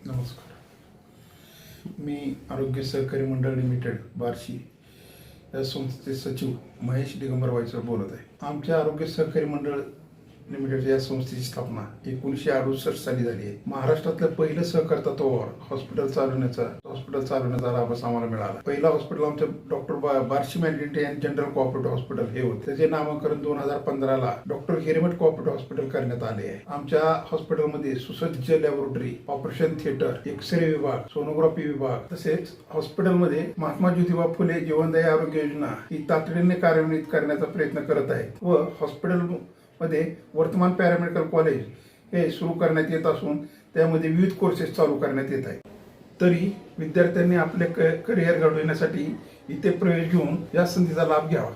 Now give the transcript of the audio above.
नमस्कार. मी आरोग्य सहकारी मंडळ लिमिटेड बार्शी या संस्थेचे सचिव महेश दिगंबर वायचळ बोलत आहे. आमच्या आरोग्य सहकारी मंडळ लिमिटेड या संस्थेची स्थापना 1968 साली झाली आहे. महाराष्ट्रातलं पहिलं सहकार तत्वावर हॉस्पिटल चालवण्याचा लाभ आम्हाला मिळाला. पहिलं हॉस्पिटल आमच्या डॉक्टर बार्शी मॅग्नेटी अँड जनरल कोऑपरेटिव्ह हॉस्पिटल हे होते. त्याचे नामकरण 2015 ला डॉक्टर हिरेमठ कोऑपरेटिव्ह हॉस्पिटल करण्यात आले आहे. आमच्या हॉस्पिटलमध्ये सुसज्ज लॅबोरेटरी, ऑपरेशन थिएटर, एक्सरे विभाग, सोनोग्राफी विभाग तसेच हॉस्पिटलमध्ये महात्मा ज्योतिबा फुले जीवनदायी आरोग्य योजना ही तातडीने कार्यान्वित करण्याचा प्रयत्न करत आहे व हॉस्पिटल मध्ये वर्तमान पॅरामेडिकल कॉलेज हे सुरू करण्यात येत असून त्यामध्ये विविध कोर्सेस चालू करण्यात येत आहेत. तरी विद्यार्थ्यांनी आपले करिअर घडविण्यासाठी इथे प्रवेश घेऊन या संधीचा लाभ घ्यावा.